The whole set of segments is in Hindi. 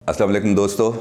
अस्सलाम वालेकुम दोस्तों,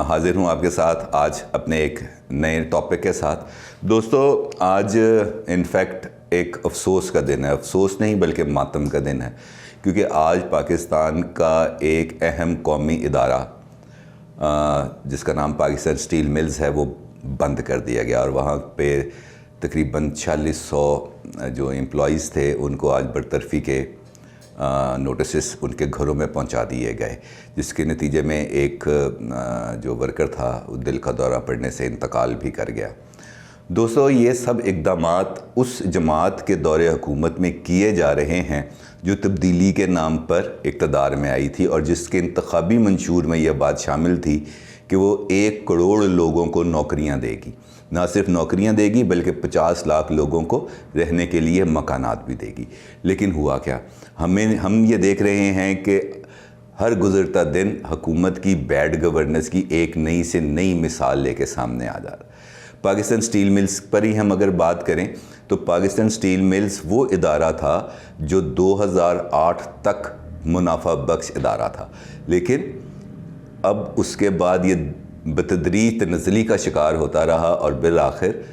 हाज़िर हूँ आपके साथ आज अपने एक नए टॉपिक के साथ। दोस्तों आज इनफैक्ट एक अफसोस का दिन है, अफसोस नहीं बल्कि मातम का दिन है, क्योंकि आज पाकिस्तान का एक अहम कौमी इदारा जिसका नाम पाकिस्तान स्टील मिल्स है वो बंद कर दिया गया और वहाँ पे तकरीबन 4600 जो एम्प्लॉइज़ थे उनको आज बरतरफी के नोटिस उनके घरों में पहुंचा दिए गए, जिसके नतीजे में एक जो वर्कर था दिल का दौरा पड़ने से इंतकाल भी कर गया। दोस्तों ये सब इक़दामात उस जमात के दौरे हुकूमत में किए जा रहे हैं जो तब्दीली के नाम पर इक़्तिदार में आई थी और जिसके इंतखाबी मंशूर में यह बात शामिल थी कि वो 1 करोड़ लोगों को नौकरियां देगी। ना सिर्फ नौकरियां देगी बल्कि 50 लाख लोगों को रहने के लिए मकानात भी देगी। लेकिन हुआ क्या, हम ये देख रहे हैं कि हर गुज़रता दिन हुकूमत की बैड गवर्नेंस की एक नई से नई मिसाल लेके सामने आ जा रहा है। पाकिस्तान स्टील मिल्स पर ही हम अगर बात करें तो पाकिस्तान स्टील मिल्स वो इदारा था जो 2008 तक मुनाफा बख्श इदारा था, लेकिन अब उसके बाद ये बतदरीज तनज़ली का शिकार होता रहा और बिल आखिर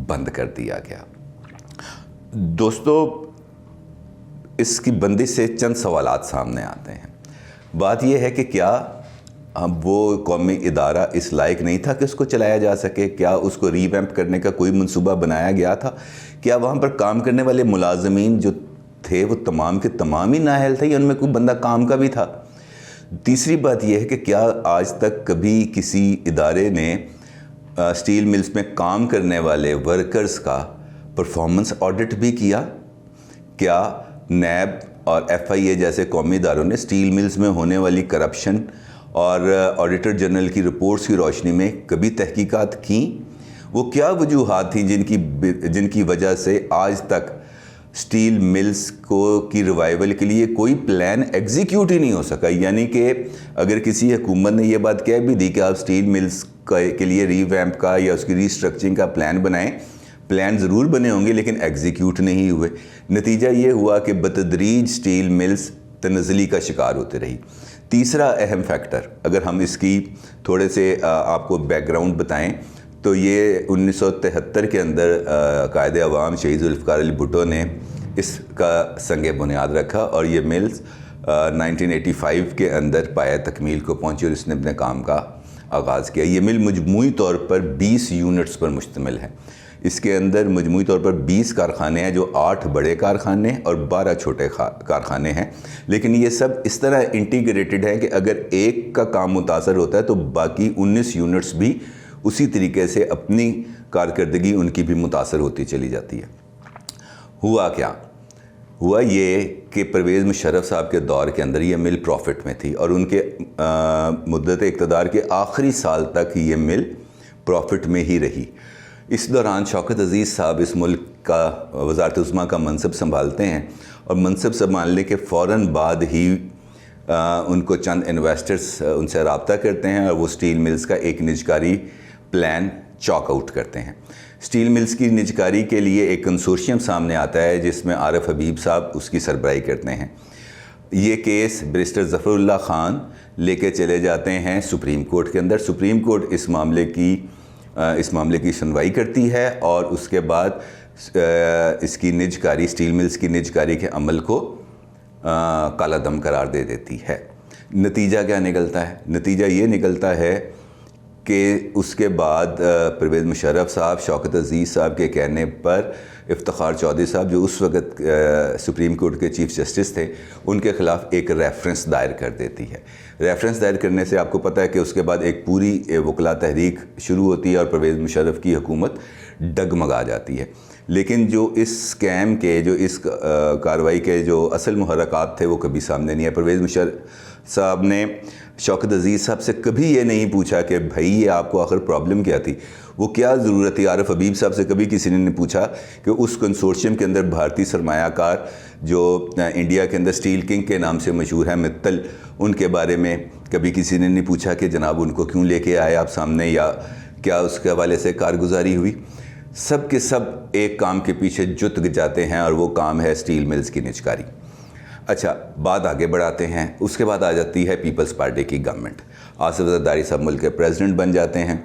बंद कर दिया गया। दोस्तों इसकी बंदिश से चंद सवालात सामने आते हैं। बात यह है कि क्या वो कौमी इदारा इस लायक नहीं था कि उसको चलाया जा सके? क्या उसको रीवैम्प करने का कोई मंसूबा बनाया गया था? क्या वहाँ पर काम करने वाले मुलाजमीन जो थे वो तमाम के तमाम ही नाअहल थे या उनमें कोई बंदा काम का भी था? तीसरी बात यह है कि क्या आज तक कभी किसी इदारे ने स्टील मिल्स में काम करने वाले वर्कर्स का परफॉर्मेंस ऑडिट भी किया? क्या नैब और FIA जैसे कौमी इदारों ने स्टील मिल्स में होने वाली करप्शन और ऑडिटर जनरल की रिपोर्ट्स की रोशनी में कभी तहकीकात की? वो क्या वजूहात थी जिनकी वजह से आज तक स्टील मिल्स की रिवाइवल के लिए कोई प्लान एग्जीक्यूट ही नहीं हो सका? यानी कि अगर किसी हुकूमत ने यह बात कह भी दी कि आप स्टील मिल्स के लिए रीवैम्प का या उसकी रीस्ट्रक्चरिंग का प्लान बनाएं, प्लान ज़रूर बने होंगे लेकिन एग्जीक्यूट नहीं हुए। नतीजा ये हुआ कि बतदरीज स्टील मिल्स तनज़ली का शिकार होती रही। तीसरा अहम फैक्टर, अगर हम इसकी थोड़े से आपको बैकग्राउंड बताएं तो ये 1973 के अंदर कायदे अवाम शहीद ज़ुल्फ़िकार अली भुट्टो ने इसका संग बुनियाद रखा और ये मिल्स 1985 के अंदर पाया तकमील को पहुंची और इसने अपने काम का आगाज़ किया। ये मिल मजमूई तौर पर 20 यूनिट्स पर मुश्तमिल है। इसके अंदर मजमूई तौर पर 20 कारखाने हैं, जो 8 बड़े कारखाने और 12 छोटे कारखाने हैं। लेकिन ये सब इस तरह इंटीग्रेटेड है कि अगर एक का काम मुतासर होता है तो बाकी 19 यूनिट्स भी उसी तरीके से अपनी कारकर्दगी उनकी भी मुतासर होती चली जाती है। हुआ क्या? हुआ ये कि परवेज़ मुशर्रफ साहब के दौर के अंदर ये मिल प्रॉफिट में थी और उनके मुद्दत इक़्तिदार के आखिरी साल तक ये मिल प्रॉफिट में ही रही। इस दौरान शौकत अज़ीज़ साहब इस मुल्क का वज़ारत उज़्मा का मनसब संभालते हैं और मनसब संभालने के फ़ौरन बाद ही उनको चंद इन्वेस्टर्स उनसे रब्ता करते हैं और वो स्टील मिल्स का एक निजकारी प्लान चॉक आउट करते हैं। स्टील मिल्स की निजकारी के लिए एक कंसोर्शियम सामने आता है जिसमें आरिफ हबीब साहब उसकी सरबराही करते हैं। ये केस बैरिस्टर ज़फ़रुल्लाह ख़ान लेके चले जाते हैं सुप्रीम कोर्ट के अंदर। सुप्रीम कोर्ट इस मामले की सुनवाई करती है और उसके बाद इसकी निजकारी स्टील मिल्स की निजकारी के अमल को काला दम करार दे देती है। नतीजा क्या निकलता है? नतीजा ये निकलता है कि उसके बाद परवेज़ मुशर्रफ साहब शौकत अज़ीज़ साहब के कहने पर इफ्तिखार चौधरी साहब जो उस वक़्त सुप्रीम कोर्ट के चीफ़ जस्टिस थे उनके ख़िलाफ़ एक रेफरेंस दायर कर देती है। रेफरेंस दायर करने से आपको पता है कि उसके बाद एक पूरी वकला तहरीक शुरू होती है और परवेज़ मुशर्रफ की हुकूमत डगमगा जाती है। लेकिन जो इस स्कैम के जो इस कार्रवाई के जो असल मुहर्रकात थे वो कभी सामने नहीं आए। परवेज़ मुशर्रफ साहब ने शौकत अज़ीज़ साहब से कभी ये नहीं पूछा कि भाई ये आपको आखिर प्रॉब्लम क्या थी, वो क्या ज़रूरत थी। आरिफ हबीब साहब से कभी किसी ने नहीं पूछा कि उस कंसोर्शियम के अंदर भारतीय सरमायाकार जो इंडिया के अंदर स्टील किंग के नाम से मशहूर है मित्तल, उनके बारे में कभी किसी ने नहीं पूछा कि जनाब उनको क्यों लेके आए आप सामने या क्या उसके हवाले से कारगुजारी हुई। सब के सब एक काम के पीछे जुट जाते हैं और वो काम है स्टील मिल्स की निजकारी। अच्छा, बात आगे बढ़ाते हैं। उसके बाद आ जाती है पीपल्स पार्टी की गवर्नमेंट। आसिफ जरदारी साहब मुल्क के प्रेसिडेंट बन जाते हैं।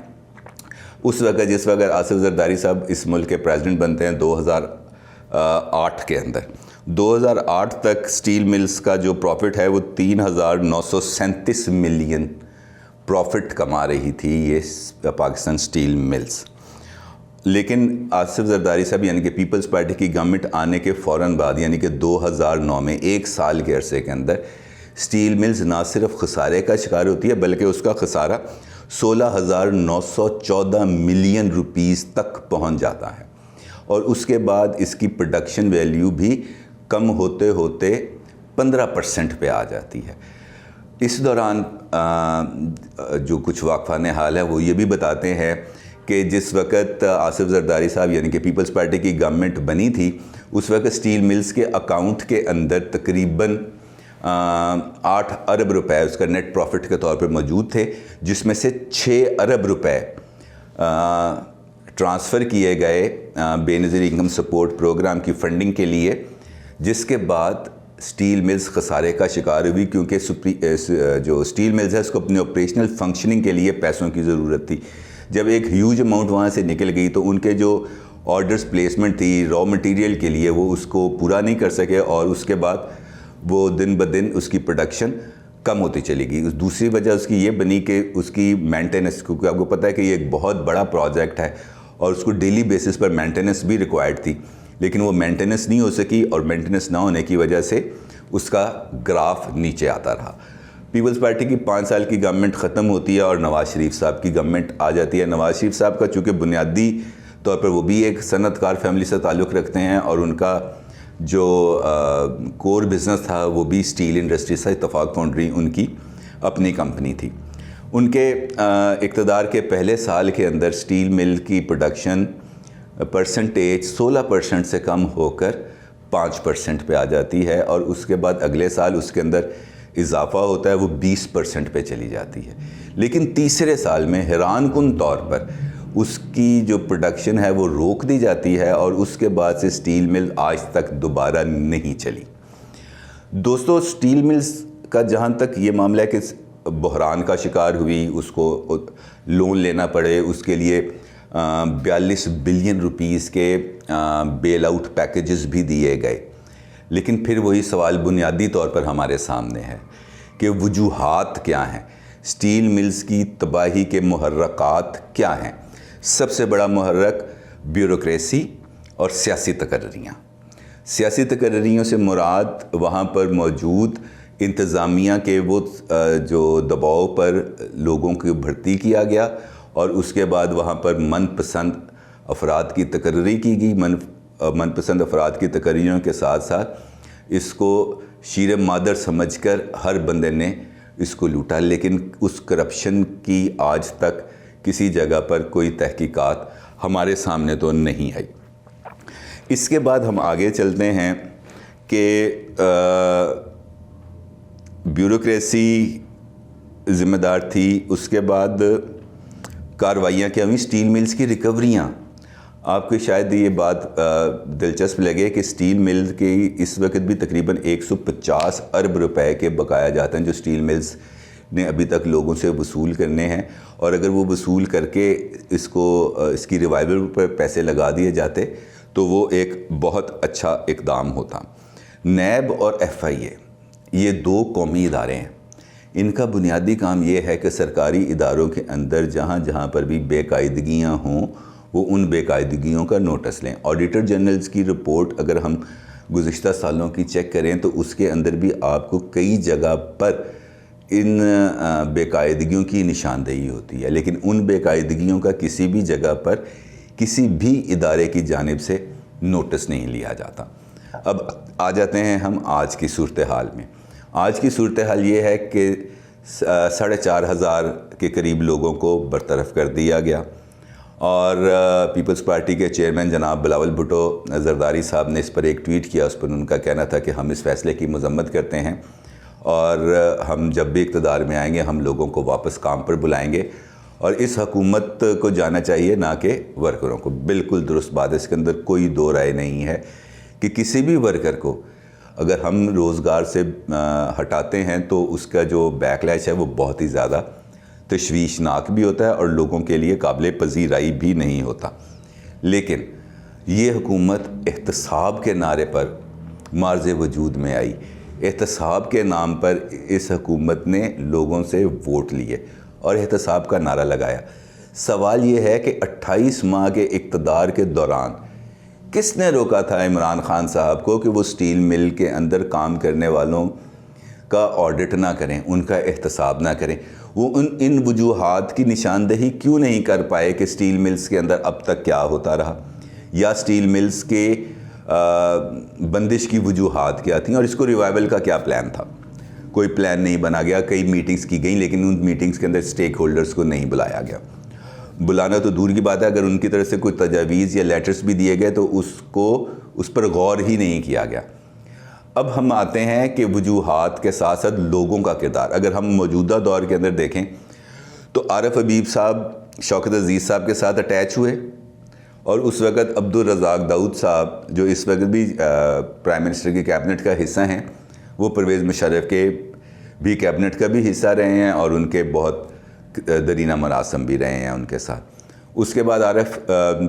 उस वक्त जिस वक्त आसिफ जरदारी साहब इस मुल्क के प्रेसिडेंट बनते हैं 2008 के अंदर, 2008 तक स्टील मिल्स का जो प्रॉफिट है वो 3,937 मिलियन प्रॉफिट कमा रही थी ये पाकिस्तान स्टील मिल्स। लेकिन आसिफ जरदारी साहब यानी कि पीपल्स पार्टी की गवर्नमेंट आने के फ़ौरन बाद यानी कि 2009 में 1 साल के अरसे के अंदर स्टील मिल्स ना सिर्फ खसारे का शिकार होती है बल्कि उसका खसारा 16,914 मिलियन रुपीस तक पहुंच जाता है और उसके बाद इसकी प्रोडक्शन वैल्यू भी कम होते होते 15% पे आ जाती है। इस दौरान जो कुछ वाक़फ़ाने हाल है वो ये भी बताते हैं कि जिस वक़्त आसिफ जरदारी साहब यानी कि पीपल्स पार्टी की गवर्नमेंट बनी थी उस वक्त स्टील मिल्स के अकाउंट के अंदर तकरीबन 8 अरब रुपए उसका नेट प्रॉफिट के तौर पर मौजूद थे, जिसमें से 6 अरब रुपए ट्रांसफ़र किए गए बेनज़ीर इनकम सपोर्ट प्रोग्राम की फ़ंडिंग के लिए, जिसके बाद स्टील मिल्स खसारे का शिकार हुई क्योंकि जो स्टील मिल्स है उसको अपनी ऑपरेशनल फंक्शनिंग के लिए पैसों की ज़रूरत थी। जब एक ह्यूज अमाउंट वहाँ से निकल गई तो उनके जो ऑर्डर्स प्लेसमेंट थी रॉ मटेरियल के लिए वो उसको पूरा नहीं कर सके और उसके बाद वो दिन ब दिन उसकी प्रोडक्शन कम होती चली गई। दूसरी वजह उसकी ये बनी कि उसकी मेंटेनेंस, क्योंकि आपको पता है कि ये एक बहुत बड़ा प्रोजेक्ट है और उसको डेली बेसिस पर मेंटेनेंस भी रिक्वायर्ड थी, लेकिन वो मेंटेनेंस नहीं हो सकी और मेंटेनेंस ना होने की वजह से उसका ग्राफ नीचे आता रहा। पीपल्स पार्टी की 5 साल की गवर्नमेंट ख़त्म होती है और नवाज़ शरीफ साहब की गवर्नमेंट आ जाती है। नवाज़ शरीफ साहब का चूँकि बुनियादी तौर पर वो भी एक सनतकार फैमिली से ताल्लुक़ रखते हैं और उनका जो कोर बिज़नेस था वो भी स्टील इंडस्ट्री से, इत्तफाक फाउंड्री उनकी अपनी कंपनी थी। उनके इक़्तिदार के पहले साल के अंदर स्टील मिल की प्रोडक्शन परसेंटेज 16% से कम होकर 5% पे आ जाती है और उसके बाद अगले साल उसके अंदर इजाफा होता है, वो 20% पे चली जाती है। लेकिन तीसरे साल में हैरानकुन तौर पर उसकी जो प्रोडक्शन है वो रोक दी जाती है और उसके बाद से स्टील मिल आज तक दोबारा नहीं चली। दोस्तों, स्टील मिल्स का जहाँ तक ये मामला है कि बहरान का शिकार हुई, उसको लोन लेना पड़े, उसके लिए 42 बिलियन रुपीस के बेल आउट पैकेजेस भी दिए गए। लेकिन फिर वही सवाल बुनियादी तौर पर हमारे सामने है कि वजूहात क्या हैं, स्टील मिल्स की तबाही के मुहर्रकात क्या हैं। सबसे बड़ा मुहर्रक ब्यूरोक्रेसी और सियासी तकर्रियाँ। सियासी तकर्रियों से मुराद वहाँ पर मौजूद इंतज़ामिया के वो जो दबाव पर लोगों की भर्ती किया गया और उसके बाद वहाँ पर मनपसंद अफराद की तकर्री की गई। मनपसंद अफराद की तकर्रियों के साथ साथ इसको शीर मादर समझकर हर बंदे ने इसको लूटा, लेकिन उस करप्शन की आज तक किसी जगह पर कोई तहकीकात हमारे सामने तो नहीं आई। इसके बाद हम आगे चलते हैं कि ब्यूरोक्रेसी ज़िम्मेदार थी, उसके बाद कार्रवाइयाँ क्या हुई, स्टील मिल्स की रिकवरियाँ। आपको शायद ये बात दिलचस्प लगे कि स्टील मिल के इस वक्त भी तकरीबन 150 अरब रुपए के बकाया जाते हैं जो स्टील मिल्स ने अभी तक लोगों से वसूल करने हैं, और अगर वो वसूल करके इसकी रिवाइवल पर पैसे लगा दिए जाते तो वो एक बहुत अच्छा इक़दाम होता। नैब और FIA ये 2 कौमी इदारे हैं। इनका बुनियादी काम ये है कि सरकारी इदारों के अंदर जहाँ जहाँ पर भी बेकायदगियाँ हों वो उन बेकायदगियों का नोटिस लें। ऑडिटर जनरल्स की रिपोर्ट अगर हम गुज़िश्ता सालों की चेक करें तो उसके अंदर भी आपको कई जगह पर इन बेकायदगियों की निशानदेही होती है, लेकिन उन बेकायदगियों का किसी भी जगह पर किसी भी इदारे की जानिब से नोटिस नहीं लिया जाता। अब आ जाते हैं हम आज की सूरत हाल में। आज की सूरत हाल ये है कि 4,500 के करीब लोगों को बरतरफ कर दिया गया और पीपल्स पार्टी के चेयरमैन जनाब बिलावल भुट्टो जरदारी साहब ने इस पर एक ट्वीट किया। उस पर उनका कहना था कि हम इस फ़ैसले की मज़म्मत करते हैं और हम जब भी इक़्तिदार में आएंगे हम लोगों को वापस काम पर बुलाएंगे और इस हुकूमत को जाना चाहिए ना कि वर्करों को। बिल्कुल दुरुस्त बात है, इसके अंदर कोई दो राय नहीं है कि किसी भी वर्कर को अगर हम रोज़गार से हटाते हैं तो उसका जो बैकलैश है वो बहुत ही ज़्यादा तशवीशनाक भी होता है और लोगों के लिए काबिल पजीराई भी नहीं होता। लेकिन ये हुकूमत एहतसाब के नारे पर मार्ज़ वजूद में आई। एहतसाब के नाम पर इस हुकूमत ने लोगों से वोट लिए और एहतसाब का नारा लगाया। सवाल ये है कि 28 माह के इक़्तिदार के दौरान किसने रोका था इमरान खान साहब को कि वो स्टील मिल के अंदर काम करने वालों का ऑडिट ना करें, उनका एहतसाब ना करें? वो इन वजूहात की निशानदेही क्यों नहीं कर पाए कि स्टील मिल्स के अंदर अब तक क्या होता रहा, या स्टील मिल्स के बंदिश की वजूहात क्या थी और इसको रिवाइवल का क्या प्लान था? कोई प्लान नहीं बना गया। कई मीटिंग्स की गई लेकिन उन मीटिंग्स के अंदर स्टेक होल्डर्स को नहीं बुलाया गया। बुलाना तो दूर की बात है, अगर उनकी तरफ से कोई तजावीज़ या लेटर्स भी दिए गए तो उस पर गौर ही नहीं किया गया। अब हम आते हैं कि वजूहात के साथ साथ लोगों का किरदार। अगर हम मौजूदा दौर के अंदर देखें तो आरिफ हबीब साहब शौकत अजीज़ साहब के साथ अटैच हुए और उस वक़्त अब्दुल रज़ाक दाऊद साहब जो इस वक्त भी प्राइम मिनिस्टर की कैबिनेट का हिस्सा हैं, वो परवेज़ मुशर्रफ के भी कैबिनेट का भी हिस्सा रहे हैं और उनके बहुत दरीना मरासम भी रहे हैं उनके साथ। उसके बाद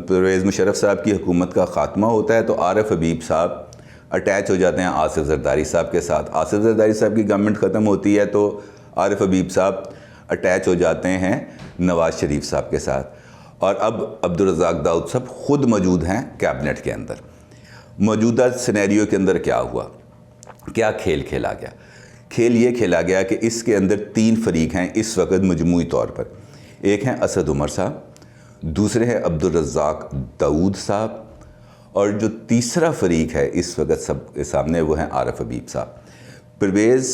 परवेज़ मुशर्रफ साहब की हुकूमत का ख़ात्मा होता है तो आरिफ हबीब साहब अटैच हो जाते हैं आसिफ ज़रदारी साहब के साथ। आसिफ ज़रदारी साहब की गवर्नमेंट ख़त्म होती है तो आरिफ हबीब साहब अटैच हो जाते हैं नवाज़ शरीफ साहब के साथ। और अब अब्दुल रज़ाक दाऊद साहब ख़ुद मौजूद हैं कैबिनेट के अंदर। मौजूदा सिनेरियो के अंदर क्या हुआ, क्या खेल खेला गया? खेल ये खेला गया कि इसके अंदर 3 फरीक हैं इस वक्त मजमूई तौर पर। एक हैं असद उमर साहब, दूसरे हैं अब्दुल रज़ाक दाऊद साहब, और जो तीसरा फरीक है इस वक्त सबके सामने वो हैं आरिफ हबीब साहब। परवेज़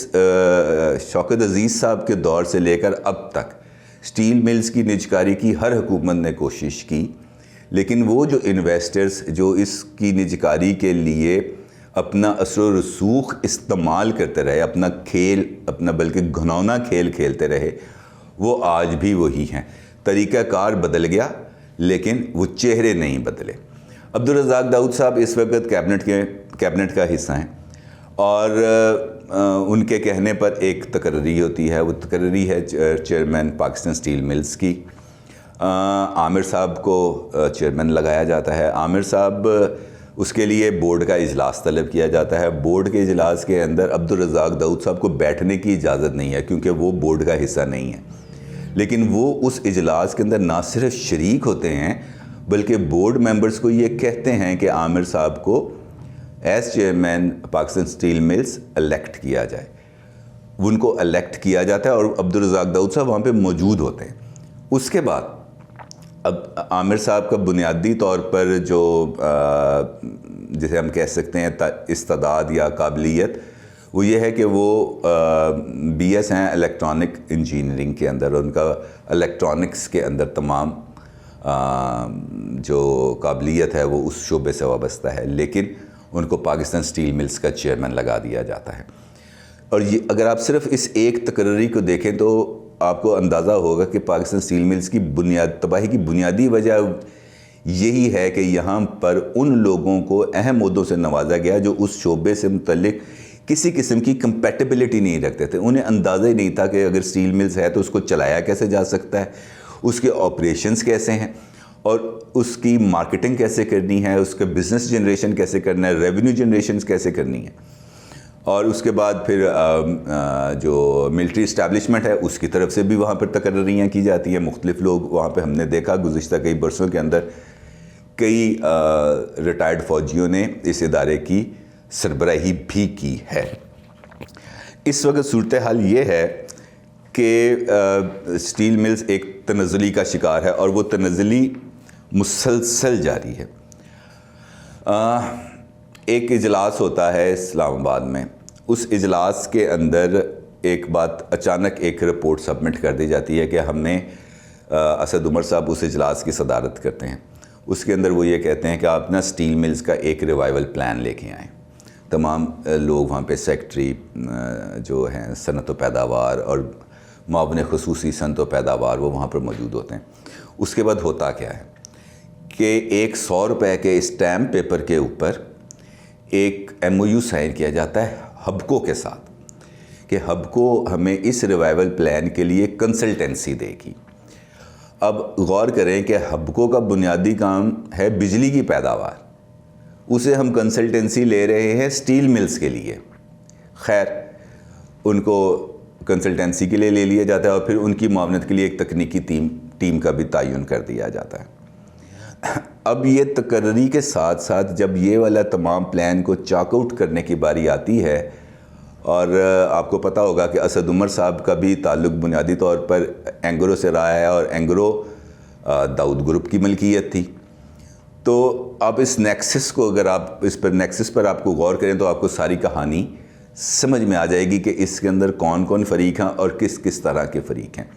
शौकत अजीज़ साहब के दौर से लेकर अब तक स्टील मिल्स की निजकारी की हर हुकूमत ने कोशिश की, लेकिन वो जो इन्वेस्टर्स जो इसकी निजकारी के लिए अपना असर रसूख इस्तेमाल करते रहे, अपना बल्कि घिनौना खेल खेलते रहे, वो आज भी वही हैं। तरीक़ाकार बदल गया लेकिन वो चेहरे नहीं बदले। अब्दुल रज़ाक दाऊद साहब इस वक्त कैबिनेट का हिस्सा हैं और उनके कहने पर एक तकर्री होती है, वो तकर्री है चेयरमैन पाकिस्तान स्टील मिल्स की। आमिर साहब को चेयरमैन लगाया जाता है। आमिर साहब, उसके लिए बोर्ड का इजलास तलब किया जाता है। बोर्ड के इजलास के अंदर अब्दुल रज़ाक दाऊद साहब को बैठने की इजाज़त नहीं है क्योंकि वो बोर्ड का हिस्सा नहीं है, लेकिन वो उस इजलास के अंदर ना सिर्फ शरीक होते हैं बल्कि बोर्ड मेंबर्स को ये कहते हैं कि आमिर साहब को as chairman Pakistan steel mills elect किया जाए। उनको इलेक्ट किया जाता है और अब्दुल रज़ाक दाऊद साहब वहाँ पे मौजूद होते हैं। उसके बाद अब आमिर साहब का बुनियादी तौर पर जो जिसे हम कह सकते हैं इस्तादाद या काबिलियत, वो ये है कि वो BS हैं इलेक्ट्रॉनिक इंजीनियरिंग के अंदर। उनका इलेक्ट्रॉनिक्स के अंदर तमाम जो काबिलियत है वो उस शोबे से वाबस्ता है, लेकिन उनको पाकिस्तान स्टील मिल्स का चेयरमैन लगा दिया जाता है। और ये अगर आप सिर्फ इस एक तकर्री को देखें तो आपको अंदाज़ा होगा कि पाकिस्तान स्टील मिल्स की तबाही की बुनियादी वजह यही है कि यहाँ पर उन लोगों को अहम ओहदों से नवाजा गया जो उस शोबे से मुतल्लिक किसी किस्म की कंपेटिबिलिटी नहीं रखते थे। उन्हें अंदाज़ा ही नहीं था कि अगर स्टील मिल्स है तो उसको चलाया कैसे जा सकता है, उसके ऑपरेशंस कैसे हैं और उसकी मार्केटिंग कैसे करनी है, उसका बिज़नेस जनरेशन कैसे करना है, रेवेन्यू जनरेशन कैसे करनी है। और उसके बाद फिर जो मिलिट्री इस्टेब्लिशमेंट है उसकी तरफ से भी वहाँ पर तकर्रियाँ की जाती हैं। मुख्तलिफ़ लोग वहाँ पे हमने देखा गुज़िश्ता कई बरसों के अंदर कई रिटायर्ड फ़ौजियों ने इस इदारे की सरबराही भी की है। इस वक्त सूरत हाल ये है कि स्टील मिल्स एक तनज़्ज़ुली का शिकार है और वो तनज़्ज़ुली मुसलसल जारी है। एक इजलास होता है इस्लामाबाद में, उस इजलास के अंदर एक बात अचानक एक रिपोर्ट सबमिट कर दी जाती है कि हमने असद उमर साहब उस इजलास की सदारत करते हैं। उसके अंदर वो ये कहते हैं कि आप ना स्टील मिल्स का एक रिवाइवल प्लान लेके आएँ। तमाम लोग वहाँ पे सेक्रेटरी जो हैं सनत व पैदावार और मावन ख़ुसूसी सनत व पैदावार वो वहाँ पर मौजूद होते हैं। उसके बाद होता क्या है कि एक 100 रुपये के स्टैम्प पेपर के ऊपर एक MOU साइन किया जाता है हबको के साथ कि हबको हमें इस रिवाइवल प्लान के लिए कंसल्टेंसी देगी। अब गौर करें कि हबको का बुनियादी काम है बिजली की पैदावार, उसे हम कंसल्टेंसी ले रहे हैं स्टील मिल्स के लिए। खैर, उनको कंसल्टेंसी के लिए ले लिया जाता है और फिर उनकी मुआवनत के लिए एक तकनीकी टीम का भी तयन कर दिया जाता है। अब ये तकर्री के साथ साथ जब ये वाला तमाम प्लान को चॉकआउट करने की बारी आती है, और आपको पता होगा कि असद उमर साहब का भी ताल्लुक़ बुनियादी तौर पर एंग्रो से रहा है और एंग्रो दाऊद ग्रुप की मलकियत थी। तो आप इस नेक्सस को, अगर आप इस पर नेक्सस पर आपको गौर करें तो आपको सारी कहानी समझ में आ जाएगी कि इसके अंदर कौन कौन फ़रीक हैं और किस किस तरह के फ़रीक हैं।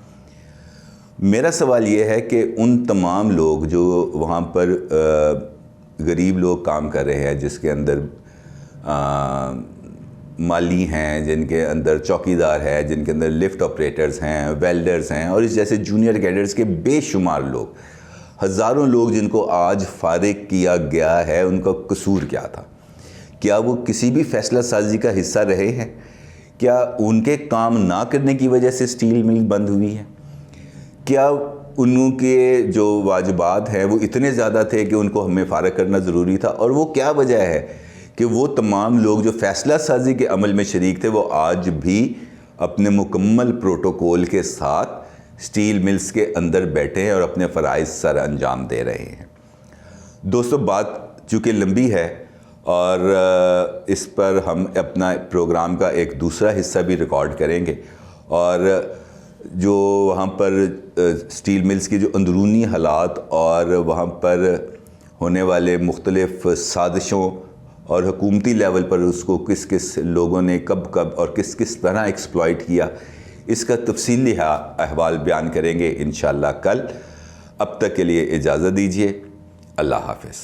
मेरा सवाल ये है कि उन तमाम लोग जो वहाँ पर गरीब लोग काम कर रहे हैं, जिसके अंदर माली हैं, जिनके अंदर चौकीदार है, जिनके अंदर लिफ्ट ऑपरेटर्स हैं, वेल्डर्स हैं और इस जैसे जूनियर कैडर्स के बेशुमार लोग, हज़ारों लोग जिनको आज फारिग किया गया है, उनका कसूर क्या था? क्या वो किसी भी फैसला साजी का हिस्सा रहे हैं? क्या उनके काम ना करने की वजह से स्टील मिल बंद हुई है? क्या उनके जो वाजिबात हैं वो इतने ज़्यादा थे कि उनको हमें फ़ारग करना ज़रूरी था? और वो क्या वजह है कि वो तमाम लोग जो फ़ैसला साजी के अमल में शरीक थे वो आज भी अपने मुकम्मल प्रोटोकॉल के साथ स्टील मिल्स के अंदर बैठे हैं और अपने फ़राइज़ सर अंजाम दे रहे हैं। दोस्तों, बात चूँकि लंबी है और इस पर हम अपना प्रोग्राम का एक दूसरा हिस्सा भी रिकॉर्ड करेंगे और जो वहाँ पर स्टील मिल्स की जो अंदरूनी हालात और वहाँ पर होने वाले मुख्तलिफ़ साजिशों और हुकूमती लेवल पर उसको किस किस लोगों ने कब कब और किस किस तरह एक्सप्लॉइट किया, इसका तफसीली अहवाल बयान करेंगे इंशाअल्लाह कल। अब तक के लिए इजाज़त दीजिए। अल्लाह हाफ़िज़।